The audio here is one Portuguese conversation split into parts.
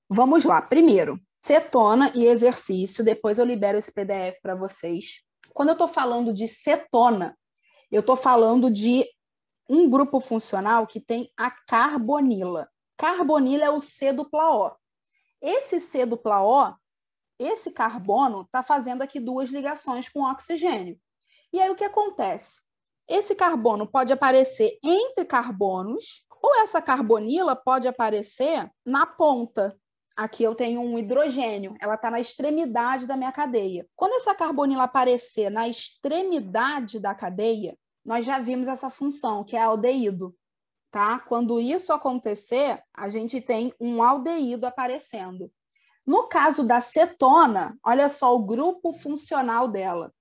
Vamos lá. Primeiro, cetona e exercício. Depois eu libero esse PDF para vocês. Quando eu estou falando de cetona, eu estou falando de um grupo funcional que tem a carbonila. Carbonila é o C dupla O. Esse C dupla O, esse carbono, está fazendo aqui duas ligações com oxigênio. E aí o que acontece? Esse carbono pode aparecer entre carbonos, ou essa carbonila pode aparecer na ponta. Aqui eu tenho um hidrogênio, ela está na extremidade da minha cadeia. Quando essa carbonila aparecer na extremidade da cadeia, nós já vimos essa função, que é aldeído. Tá? Quando isso acontecer, a gente tem um aldeído aparecendo. No caso da cetona, olha só o grupo funcional dela.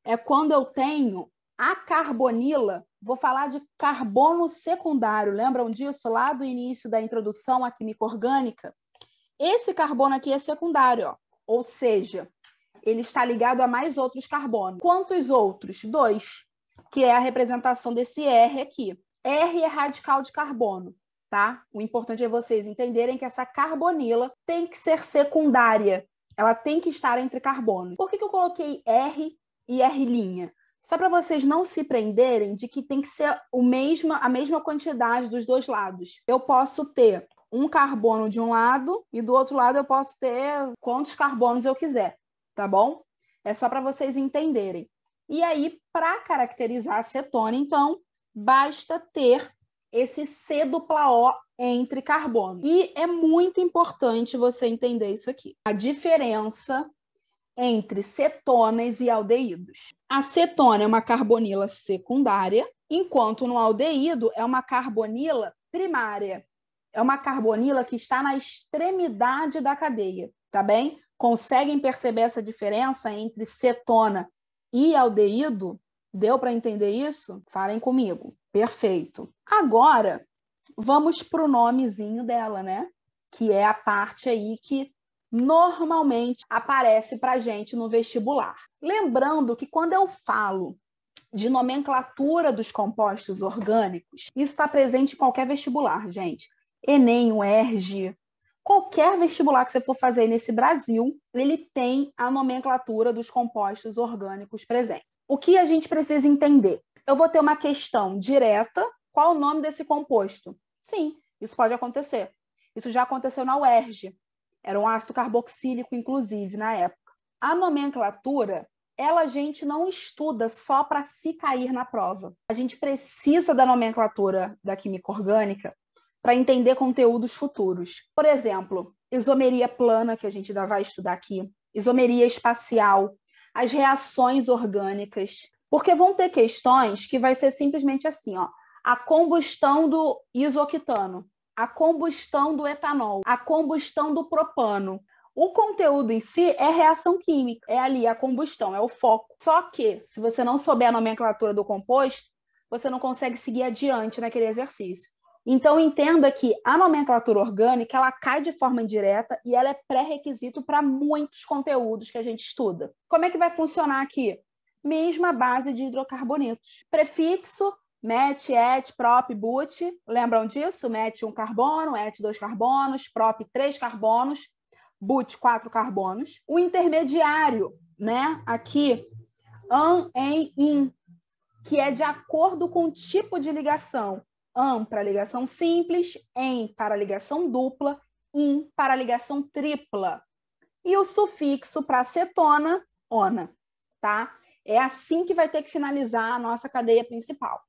É quando eu tenho a carbonila, vou falar de carbono secundário, lembram disso lá do início da introdução à química orgânica? Esse carbono aqui é secundário, ó. Ou seja, ele está ligado a mais outros carbonos. Quantos outros? 2, que é a representação desse R aqui. R é radical de carbono, tá? O importante é vocês entenderem que essa carbonila tem que ser secundária. Ela tem que estar entre carbonos. Por que eu coloquei R e R'? Só para vocês não se prenderem de que tem que ser a mesma quantidade dos dois lados. Eu posso ter um carbono de um lado e do outro lado eu posso ter quantos carbonos eu quiser, tá bom? É só para vocês entenderem. E aí, para caracterizar a cetona, então, basta ter esse C dupla O entre carbono. E é muito importante você entender isso aqui. A diferença entre cetonas e aldeídos. A cetona é uma carbonila secundária, enquanto no aldeído é uma carbonila primária. É uma carbonila que está na extremidade da cadeia, tá bem? Conseguem perceber essa diferença entre cetona e aldeído? Deu para entender isso? Falem comigo. Perfeito. Agora, vamos para o nomezinho dela, né? Que é a parte aí que normalmente aparece para a gente no vestibular. Lembrando que quando eu falo de nomenclatura dos compostos orgânicos, isso está presente em qualquer vestibular, gente. Enem, UERJ, qualquer vestibular que você for fazer nesse Brasil, ele tem a nomenclatura dos compostos orgânicos presente. O que a gente precisa entender? Eu vou ter uma questão direta, qual o nome desse composto? Sim, isso pode acontecer. Isso já aconteceu na UERJ. Era um ácido carboxílico, inclusive, na época. A nomenclatura, ela a gente não estuda só para se cair na prova. A gente precisa da nomenclatura da química orgânica para entender conteúdos futuros. Por exemplo, isomeria plana, que a gente ainda vai estudar aqui, isomeria espacial, as reações orgânicas, porque vão ter questões que vai ser simplesmente assim, ó, a combustão do isoctano, a combustão do etanol, a combustão do propano. O conteúdo em si é reação química, é ali a combustão, é o foco. Só que, se você não souber a nomenclatura do composto, você não consegue seguir adiante naquele exercício. Então, entenda que a nomenclatura orgânica, ela cai de forma indireta e ela é pré-requisito para muitos conteúdos que a gente estuda. Como é que vai funcionar aqui? Mesma base de hidrocarbonetos. Prefixo, met, et, prop, but. Lembram disso? Met 1 carbono, et 2 carbonos, prop 3 carbonos, but 4 carbonos. O intermediário, né? Aqui, an, em, in, que é de acordo com o tipo de ligação. An para ligação simples, em para ligação dupla, in para ligação tripla. E o sufixo para cetona, ona, tá? É assim que vai ter que finalizar a nossa cadeia principal.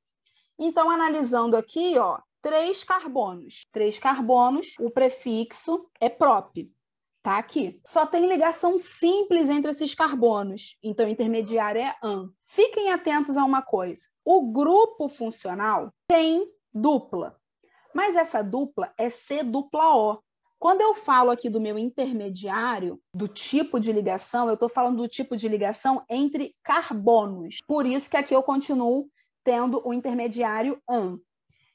Então, analisando aqui, ó, 3 carbonos. 3 carbonos, o prefixo é prop, tá aqui. Só tem ligação simples entre esses carbonos, então o intermediário é an. Fiquem atentos a uma coisa. O grupo funcional tem dupla, mas essa dupla é C dupla O. Quando eu falo aqui do meu intermediário, do tipo de ligação, eu estou falando do tipo de ligação entre carbonos. Por isso que aqui eu continuo tendo o intermediário an.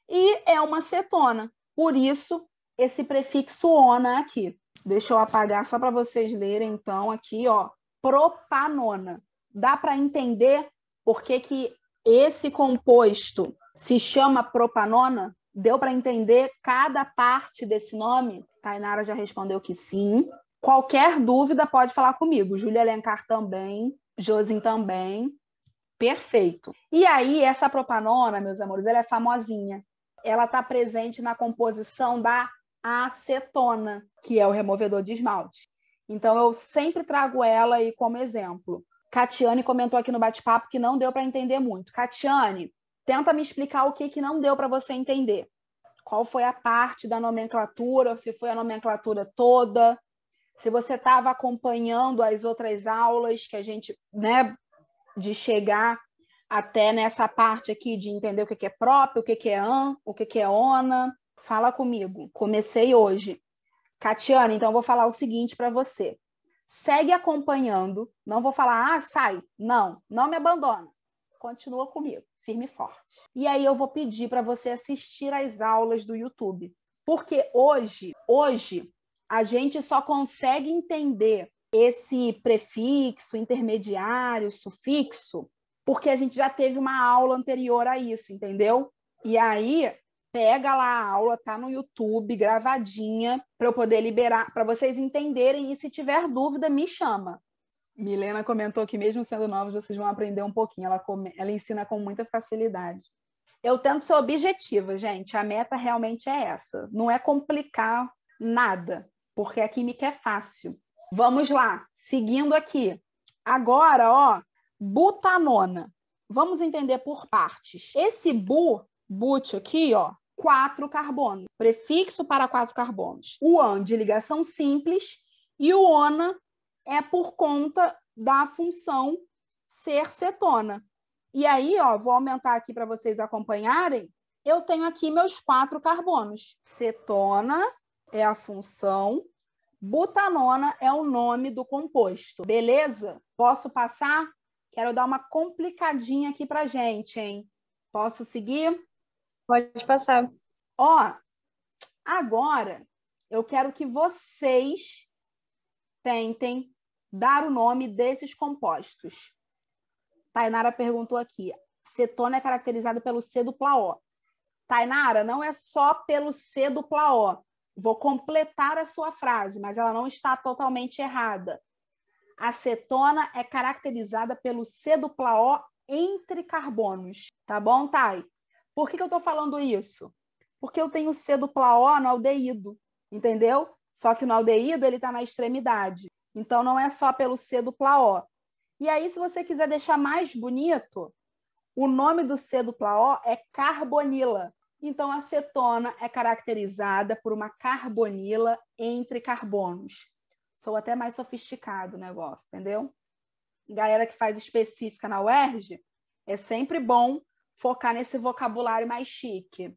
E é uma cetona. Por isso, esse prefixo ona aqui. Deixa eu apagar só para vocês lerem, então, aqui, ó, propanona. Dá para entender por que esse composto se chama propanona? Deu para entender cada parte desse nome? Tainara já respondeu que sim. Qualquer dúvida pode falar comigo. Júlia Alencar também, Josin também. Perfeito. E aí, essa propanona, meus amores, ela é famosinha. Ela está presente na composição da acetona, que é o removedor de esmalte. Então, eu sempre trago ela aí como exemplo. Catiane comentou aqui no bate-papo que não deu para entender muito. Catiane, tenta me explicar o que não deu para você entender. Qual foi a parte da nomenclatura, se foi a nomenclatura toda, se você estava acompanhando as outras aulas que a gente, né, de chegar até nessa parte aqui de entender o que é próprio, o que é an, o que é ona. Fala comigo. Comecei hoje. Catiane, então eu vou falar o seguinte para você. Segue acompanhando. Não vou falar, sai. Não me abandona. Continua comigo, firme e forte. E aí eu vou pedir para você assistir às aulas do YouTube. Porque hoje a gente só consegue entender esse prefixo, intermediário, sufixo, porque a gente já teve uma aula anterior a isso, entendeu? E aí, pega lá a aula, tá no YouTube, gravadinha, para eu poder liberar, para vocês entenderem, e se tiver dúvida, me chama. Milena comentou que mesmo sendo novos, vocês vão aprender um pouquinho. Ela ensina com muita facilidade. Eu tento ser objetiva, gente. A meta realmente é essa. Não é complicar nada, porque a química é fácil. Vamos lá, seguindo aqui. Agora, ó, butanona. Vamos entender por partes. Esse but aqui, ó, 4 carbonos. Prefixo para 4 carbonos. O an de ligação simples e o ona é por conta da função ser cetona. E aí, ó, vou aumentar aqui para vocês acompanharem. Eu tenho aqui meus 4 carbonos. Cetona é a função, butanona é o nome do composto. Beleza? Posso passar? Quero dar uma complicadinha aqui para gente, hein? Posso seguir? Pode passar. Ó, agora eu quero que vocês tentem dar o nome desses compostos. Tainara perguntou aqui. Cetona é caracterizada pelo C dupla O. Tainara, não é só pelo C dupla O. Vou completar a sua frase, mas ela não está totalmente errada. A cetona é caracterizada pelo C dupla O entre carbonos. Tá bom, Thay? Por que eu estou falando isso? Porque eu tenho C dupla O no aldeído, entendeu? Só que no aldeído ele está na extremidade. Então, não é só pelo C dupla O. E aí, se você quiser deixar mais bonito, o nome do C dupla O é carbonila. Então, a cetona é caracterizada por uma carbonila entre carbonos. Sou até mais sofisticado o negócio, entendeu? Galera que faz específica na UERJ, é sempre bom focar nesse vocabulário mais chique.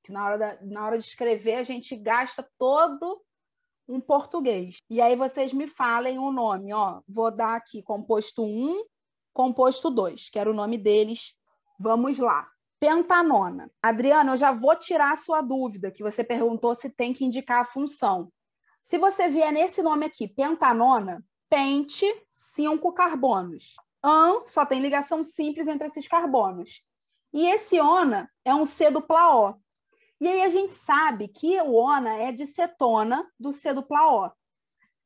Que na hora de escrever, a gente gasta todo um português. E aí vocês me falem o nome, ó. Vou dar aqui composto 1, composto 2, que era o nome deles. Vamos lá. Pentanona. Adriana, eu já vou tirar a sua dúvida, que você perguntou se tem que indicar a função. Se você vier nesse nome aqui, pentanona, pente, 5 carbonos. An, só tem ligação simples entre esses carbonos. E esse ona é um C dupla O. E aí a gente sabe que o ona é de cetona do C dupla O.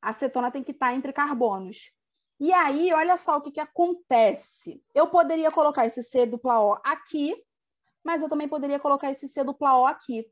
A cetona tem que estar entre carbonos. E aí, olha só o que acontece. Eu poderia colocar esse C dupla O aqui, mas eu também poderia colocar esse C dupla O aqui.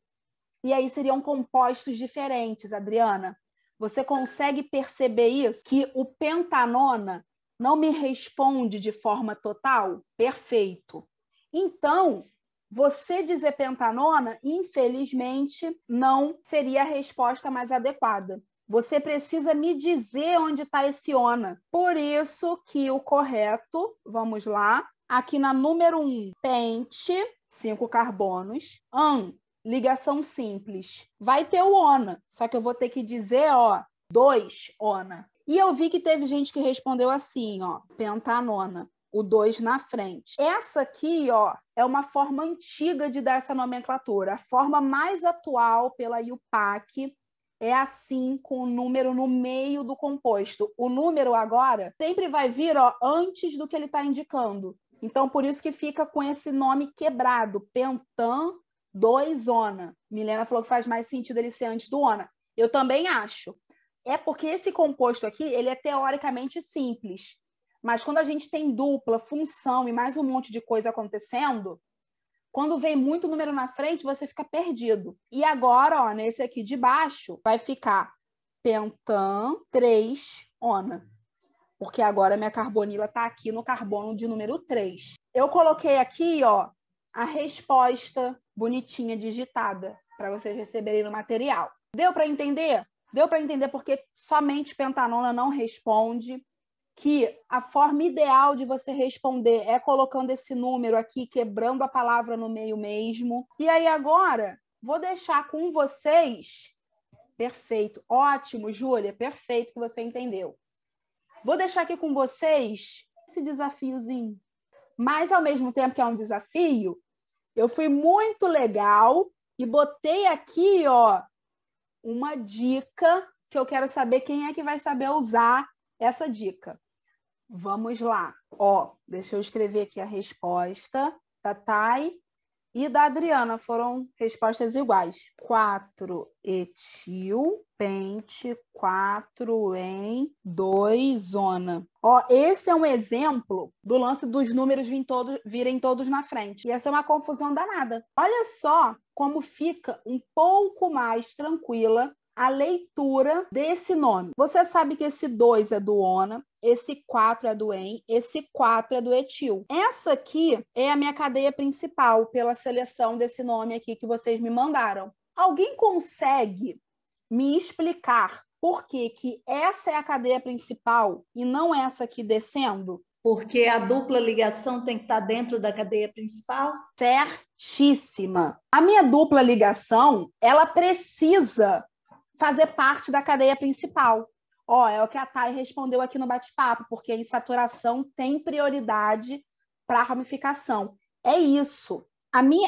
E aí seriam compostos diferentes, Adriana. Você consegue perceber isso? Que o pentanona não me responde de forma total? Perfeito. Então, você dizer pentanona, infelizmente, não seria a resposta mais adequada. Você precisa me dizer onde está esse ona. Por isso que o correto, vamos lá, aqui na número 1, pente, 5 carbonos, an, ligação simples. Vai ter o ona, só que eu vou ter que dizer, ó, 2 ona. E eu vi que teve gente que respondeu assim, ó, pentanona. O 2 na frente. Essa aqui, ó, é uma forma antiga de dar essa nomenclatura. A forma mais atual pela IUPAC é assim, com o número no meio do composto. O número agora sempre vai vir, ó, antes do que ele está indicando. Então, por isso que fica com esse nome quebrado, pentan 2 ona. Milena falou que faz mais sentido ele ser antes do ona. Eu também acho. É porque esse composto aqui, ele é teoricamente simples. Mas quando a gente tem dupla, função e mais um monte de coisa acontecendo, quando vem muito número na frente, você fica perdido. E agora, ó, nesse aqui de baixo, vai ficar pentan 3-ona. Porque agora minha carbonila está aqui no carbono de número 3. Eu coloquei aqui, ó, a resposta bonitinha digitada para vocês receberem no material. Deu para entender? Deu para entender porque somente pentanona não responde, que a forma ideal de você responder é colocando esse número aqui, quebrando a palavra no meio mesmo. E aí agora, vou deixar com vocês... Perfeito, ótimo, Júlia, perfeito que você entendeu. Vou deixar aqui com vocês esse desafiozinho. Mas, ao mesmo tempo que é um desafio, eu fui muito legal e botei aqui, ó, uma dica que eu quero saber quem é que vai saber usar essa dica. Vamos lá. Ó, deixa eu escrever aqui a resposta da Thay e da Adriana. Foram respostas iguais. 4-etil, pente, 4-en-2-ona. Ó, esse é um exemplo do lance dos números virem todos na frente. E essa é uma confusão danada. Olha só como fica um pouco mais tranquila a leitura desse nome. Você sabe que esse 2 é do ona, esse 4 é do en, esse 4 é do etil. Essa aqui é a minha cadeia principal pela seleção desse nome aqui que vocês me mandaram. Alguém consegue me explicar por que essa é a cadeia principal e não essa aqui descendo? Porque a dupla ligação tem que estar dentro da cadeia principal? Certíssima. A minha dupla ligação, ela precisa fazer parte da cadeia principal. Ó, é o que a Thay respondeu aqui no bate-papo, porque a insaturação tem prioridade para a ramificação. É isso.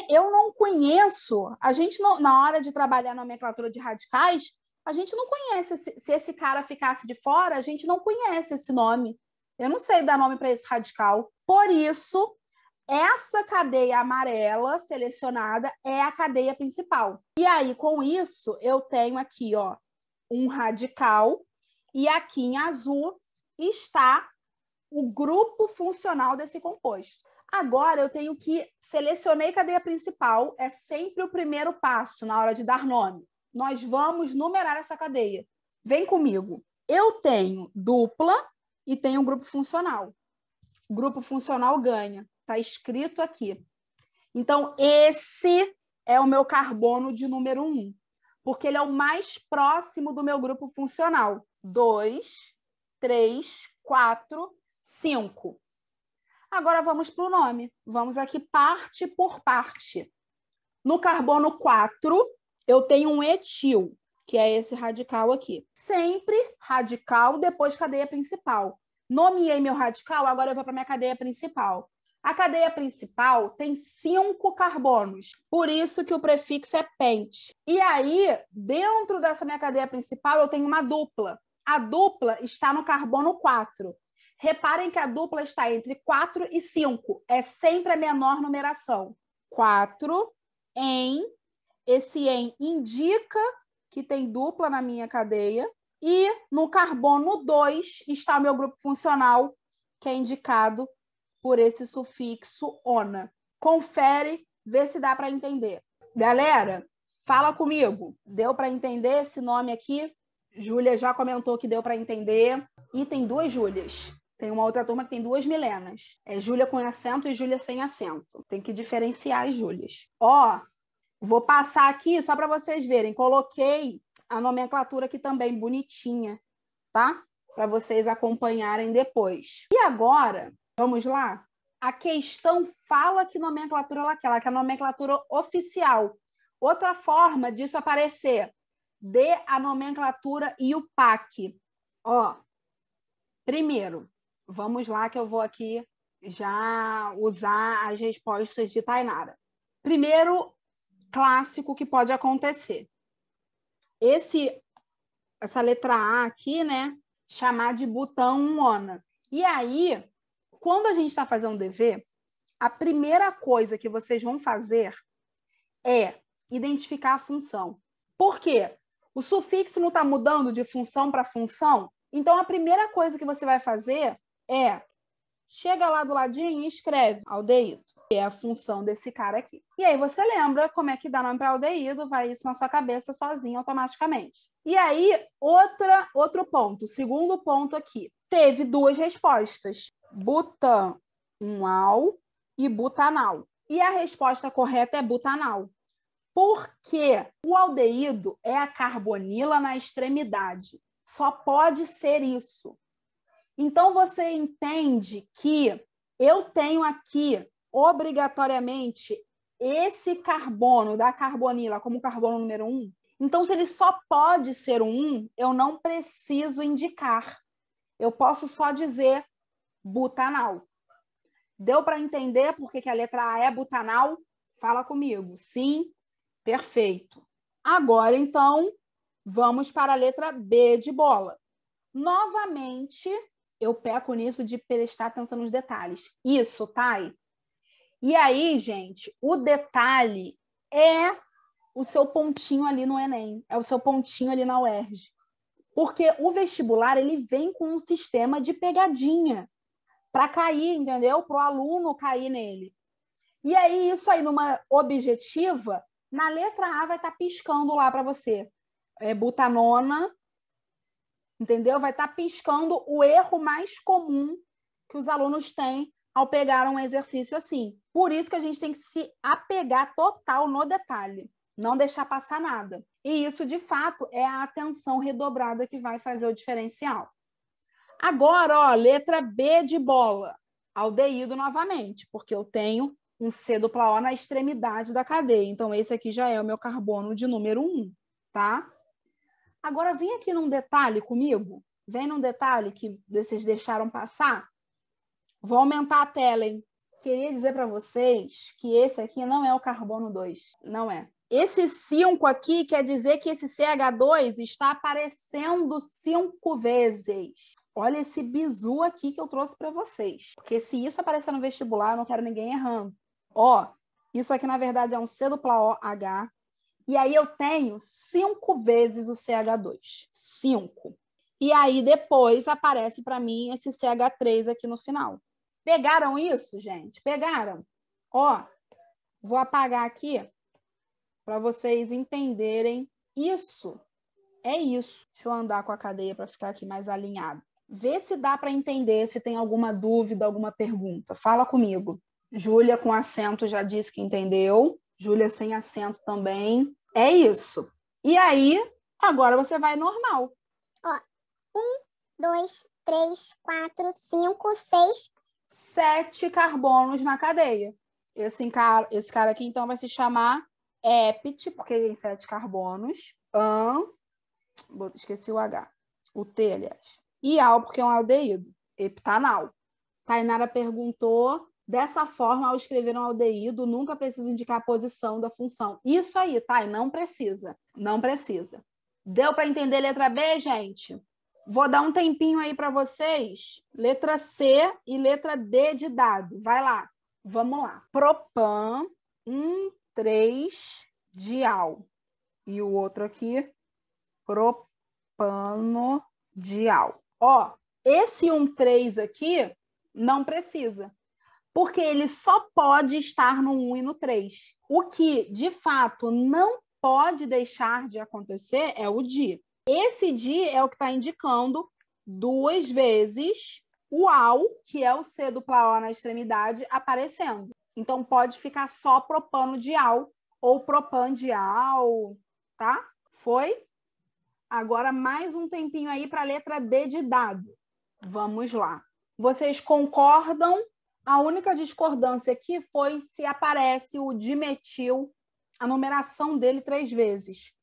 Eu não conheço, a gente não, na hora de trabalhar na nomenclatura de radicais, a gente não conhece, se esse cara ficasse de fora, a gente não conhece esse nome. Eu não sei dar nome para esse radical. Por isso, essa cadeia amarela selecionada é a cadeia principal. E aí, com isso, eu tenho aqui, ó, um radical e aqui em azul está o grupo funcional desse composto. Agora, eu tenho que selecionei cadeia principal, é sempre o primeiro passo na hora de dar nome. Nós vamos numerar essa cadeia. Vem comigo. Eu tenho dupla e tenho um grupo funcional. O grupo funcional ganha. Está escrito aqui. Então, esse é o meu carbono de número 1, porque ele é o mais próximo do meu grupo funcional. 2, 3, 4, 5. Agora vamos para o nome. Vamos aqui parte por parte. No carbono 4, eu tenho um etil, que é esse radical aqui. Sempre radical, depois cadeia principal. Nomeei meu radical, agora eu vou para minha cadeia principal. A cadeia principal tem 5 carbonos, por isso que o prefixo é pente. E aí, dentro dessa minha cadeia principal, eu tenho uma dupla. A dupla está no carbono 4. Reparem que a dupla está entre 4 e 5. É sempre a menor numeração. 4 em... Esse em indica que tem dupla na minha cadeia. E no carbono 2 está o meu grupo funcional, que é indicado por esse sufixo ona. Confere, vê se dá para entender. Galera, fala comigo. Deu para entender esse nome aqui? Júlia já comentou que deu para entender. E tem 2 Júlias. Tem uma outra turma que tem 2 Milenas. É Júlia com acento e Júlia sem acento. Tem que diferenciar as Júlias. Ó, vou passar aqui só para vocês verem. Coloquei a nomenclatura aqui também bonitinha, tá? Para vocês acompanharem depois. E agora, vamos lá? A questão fala que nomenclatura é aquela, que é a nomenclatura oficial. Outra forma disso aparecer, dê a nomenclatura e o PAC. Ó, primeiro, vamos lá que eu vou aqui já usar as respostas de Tainara. Primeiro clássico que pode acontecer. Essa letra A aqui, né? Chamar de botão ona. E aí, quando a gente está fazendo dever, a primeira coisa que vocês vão fazer é identificar a função. Por quê? O sufixo não está mudando de função para função? Então, a primeira coisa que você vai fazer é chega lá do ladinho e escreve aldeído, que é a função desse cara aqui. E aí você lembra como é que dá nome para aldeído, vai isso na sua cabeça sozinho, automaticamente. E aí, outro ponto, segundo ponto aqui. Teve duas respostas, butanal e butanal. E a resposta correta é butanal. Porque o aldeído é a carbonila na extremidade. Só pode ser isso. Então, você entende que eu tenho aqui, obrigatoriamente, esse carbono da carbonila como carbono número 1. Então, se ele só pode ser um 1, eu não preciso indicar. Eu posso só dizer butanal. Deu para entender por que a letra A é butanal? Fala comigo. Sim? Perfeito. Agora, então, vamos para a letra B de bola. Novamente, eu peco nisso de prestar atenção nos detalhes. Isso, Thay? E aí, gente, o detalhe é o seu pontinho ali no Enem, é o seu pontinho ali na UERJ. Porque o vestibular, ele vem com um sistema de pegadinha para cair, entendeu? Para o aluno cair nele. E aí, isso aí, numa objetiva, na letra A vai estar piscando lá para você. Butanona, entendeu? Vai estar piscando o erro mais comum que os alunos têm ao pegar um exercício assim. Por isso que a gente tem que se apegar total no detalhe, não deixar passar nada. E isso, de fato, é a atenção redobrada que vai fazer o diferencial. Agora, ó, letra B de bola, aldeído novamente, porque eu tenho um C-O na extremidade da cadeia. Então, esse aqui já é o meu carbono de número 1, tá? Agora, vem aqui num detalhe comigo. Vem num detalhe que vocês deixaram passar. Vou aumentar a tela, hein? Queria dizer para vocês que esse aqui não é o carbono 2. Não é. Esse 5 aqui quer dizer que esse CH2 está aparecendo 5 vezes. Olha esse bizu aqui que eu trouxe para vocês. Porque se isso aparecer no vestibular, eu não quero ninguém errando. Ó, isso aqui, na verdade, é um C-OH. E aí eu tenho 5 vezes o CH2. 5. E aí depois aparece para mim esse CH3 aqui no final. Pegaram isso, gente? Pegaram? Ó, vou apagar aqui para vocês entenderem isso. É isso. Deixa eu andar com a cadeia para ficar aqui mais alinhado. Vê se dá para entender, se tem alguma dúvida, alguma pergunta. Fala comigo. Júlia com acento já disse que entendeu. Júlia sem acento também. É isso. E aí, agora você vai normal. Ó, 1, 2, 3, 4, 5, 6. 7 carbonos na cadeia. Esse cara aqui, então, vai se chamar épite, porque tem 7 carbonos. Esqueci o H. O T, aliás. E al, porque é um aldeído. Heptanal. Tainara perguntou... Dessa forma, ao escrever um aldeído, nunca precisa indicar a posição da função. Isso aí, tá? E não precisa. Não precisa. Deu para entender letra B, gente? Vou dar um tempinho aí para vocês. Letra C e letra D de dado. Vai lá. Vamos lá. Propan 1,3-dial. E o outro aqui, propanodial. Ó, esse 1,3 aqui não precisa. Porque ele só pode estar no 1 e no 3. O que, de fato, não pode deixar de acontecer é o di. Esse di é o que está indicando 2 vezes o al, que é o C-O na extremidade, aparecendo. Então, pode ficar só propanodial ou propandial, tá? Foi? Agora, mais um tempinho aí para a letra D de dado. Vamos lá. Vocês concordam? A única discordância aqui foi se aparece o dimetil, a numeração dele 3 vezes.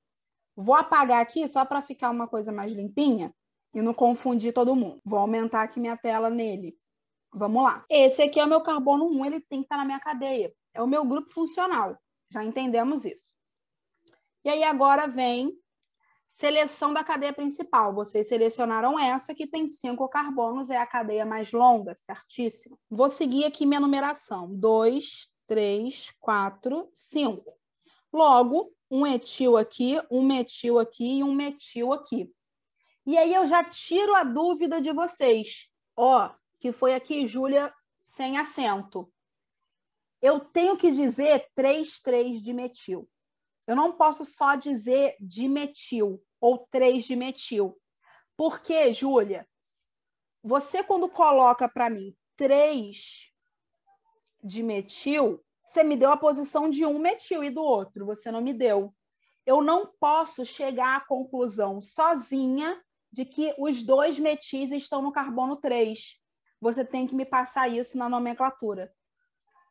Vou apagar aqui só para ficar uma coisa mais limpinha e não confundir todo mundo. Vou aumentar aqui minha tela nele. Vamos lá. Esse aqui é o meu carbono 1, ele tem que estar na minha cadeia. É o meu grupo funcional. Já entendemos isso. E aí agora vem seleção da cadeia principal. Vocês selecionaram essa, que tem 5 carbonos, é a cadeia mais longa, certíssimo. Vou seguir aqui minha numeração. 2, 3, 4, 5. Logo, um etil aqui, um metil aqui e um metil aqui. E aí eu já tiro a dúvida de vocês. Ó, que foi aqui, Júlia, sem acento. Eu tenho que dizer 3,3-dimetil. Eu não posso só dizer dimetil ou 3-dimetil. Por quê, Júlia? Você, quando coloca para mim 3-dimetil, você me deu a posição de um metil e do outro, você não me deu. Eu não posso chegar à conclusão sozinha de que os 2 metis estão no carbono 3. Você tem que me passar isso na nomenclatura.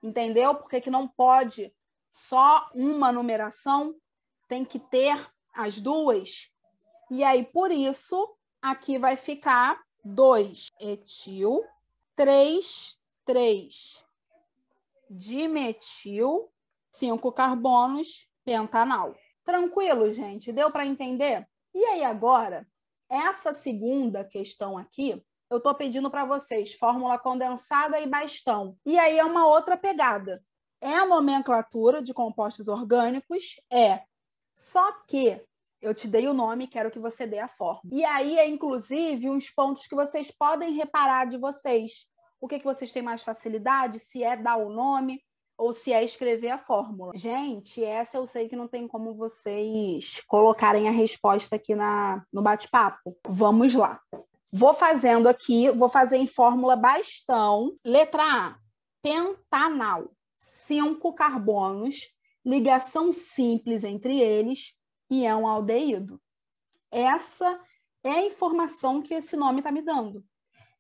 Entendeu? Porque que não pode só uma numeração, tem que ter as duas. E aí, por isso, aqui vai ficar 2-etil, 3,3-dimetil, 5 carbonos, pentanal. Tranquilo, gente? Deu para entender? E aí, agora, essa segunda questão aqui, eu estou pedindo para vocês fórmula condensada e bastão. E aí é uma outra pegada. É a nomenclatura de compostos orgânicos? É. Só que eu te dei o nome, quero que você dê a fórmula. E aí é, inclusive, uns pontos que vocês podem reparar de vocês. O que vocês têm mais facilidade? Se é dar o nome ou se é escrever a fórmula. Gente, essa eu sei que não tem como vocês colocarem a resposta aqui no bate-papo. Vamos lá. Vou fazendo aqui, vou fazer em fórmula bastão. Letra A, pentanal. 5 carbonos, ligação simples entre eles e é um aldeído. Essa é a informação que esse nome está me dando.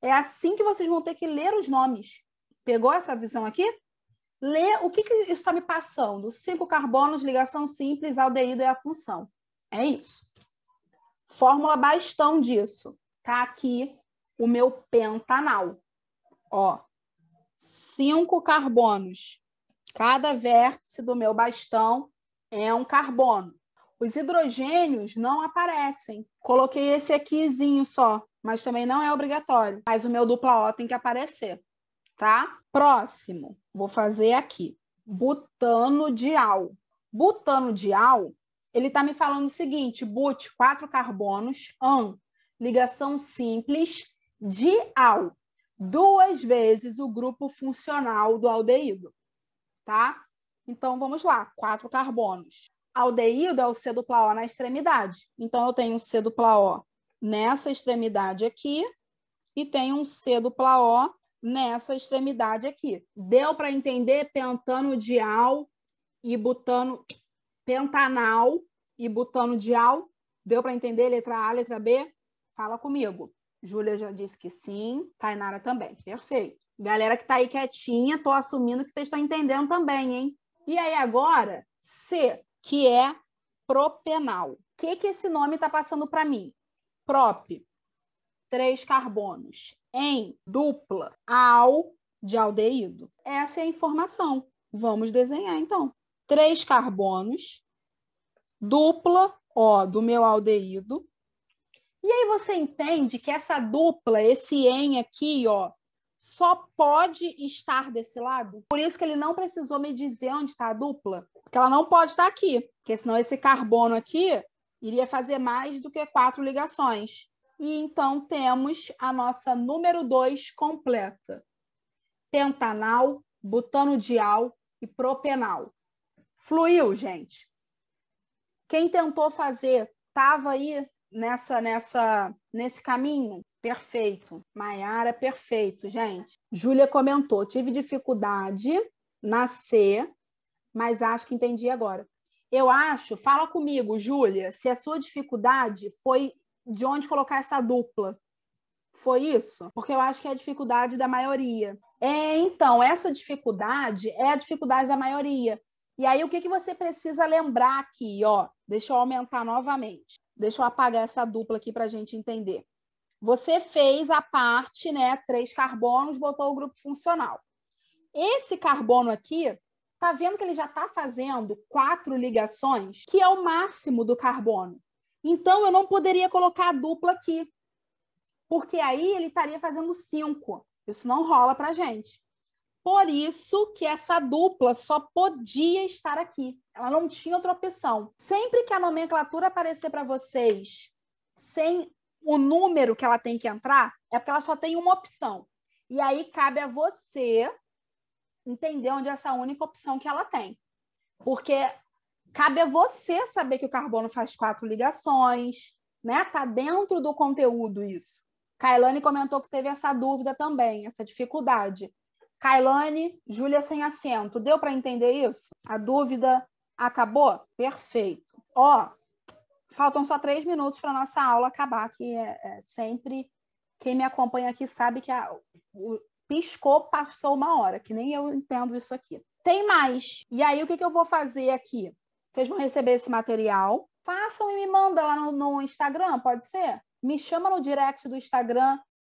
É assim que vocês vão ter que ler os nomes. Pegou essa visão aqui? Lê o que isso está me passando. 5 carbonos, ligação simples, aldeído é a função. É isso. Fórmula bastão disso. Tá aqui o meu pentanal. Ó, 5 carbonos. Cada vértice do meu bastão é um carbono. Os hidrogênios não aparecem. Coloquei esse aquizinho só, mas também não é obrigatório. Mas o meu dupla O tem que aparecer, tá? Próximo, vou fazer aqui. Butanodial. Butanodial, ele está me falando o seguinte, but, 4 carbonos, ligação simples, dial, 2 vezes o grupo funcional do aldeído, tá? Então, vamos lá, 4 carbonos. Aldeído é o C dupla O na extremidade. Então, eu tenho um C dupla O nessa extremidade aqui e tenho um C dupla O nessa extremidade aqui. Deu para entender pentanodial e pentanal e butanodial? Deu para entender letra A, letra B? Fala comigo. Júlia já disse que sim, Tainara também. Perfeito. Galera que está aí quietinha, estou assumindo que vocês estão entendendo também, hein? E aí agora, C, que é propenal. O que esse nome está passando para mim? Prop, 3 carbonos, em dupla, al, de aldeído. Essa é a informação. Vamos desenhar, então. 3 carbonos, dupla, ó, do meu aldeído. E aí você entende que essa dupla, esse en aqui, ó, só pode estar desse lado. Por isso que ele não precisou me dizer onde está a dupla, porque ela não pode estar aqui, porque senão esse carbono aqui iria fazer mais do que 4 ligações. E então temos a nossa número 2 completa. Pentanal, butanodial e propenal. Fluiu, gente? Quem tentou fazer, estava aí nesse caminho? Perfeito. Maiara, perfeito, gente. Júlia comentou, tive dificuldade na C, mas acho que entendi agora. Eu acho, fala comigo, Júlia, se a sua dificuldade foi de onde colocar essa dupla. Foi isso? Porque eu acho que é a dificuldade da maioria. Então, essa dificuldade é a dificuldade da maioria. E aí, o que você precisa lembrar aqui? Ó, deixa eu aumentar novamente. Deixa eu apagar essa dupla aqui para a gente entender. Você fez a parte, né? 3 carbonos, botou o grupo funcional. Esse carbono aqui, tá vendo que ele já está fazendo 4 ligações, que é o máximo do carbono. Então, eu não poderia colocar a dupla aqui, porque aí ele estaria fazendo 5. Isso não rola para a gente. Por isso que essa dupla só podia estar aqui. Ela não tinha outra opção. Sempre que a nomenclatura aparecer para vocês sem o número que ela tem que entrar, é porque ela só tem uma opção. E aí cabe a você entender onde é essa única opção que ela tem. Porque cabe a você saber que o carbono faz 4 ligações, né? Tá dentro do conteúdo isso. Kailane comentou que teve essa dúvida também, essa dificuldade. Kailane, Júlia sem acento. Deu para entender isso? A dúvida acabou? Perfeito. Ó, faltam só 3 minutos para nossa aula acabar, que sempre quem me acompanha aqui sabe que piscou, passou 1 hora, que nem eu entendo isso aqui. Tem mais. E aí, o que eu vou fazer aqui? Vocês vão receber esse material. Façam e me mandam lá no Instagram, pode ser? Me chama no direct do Instagram,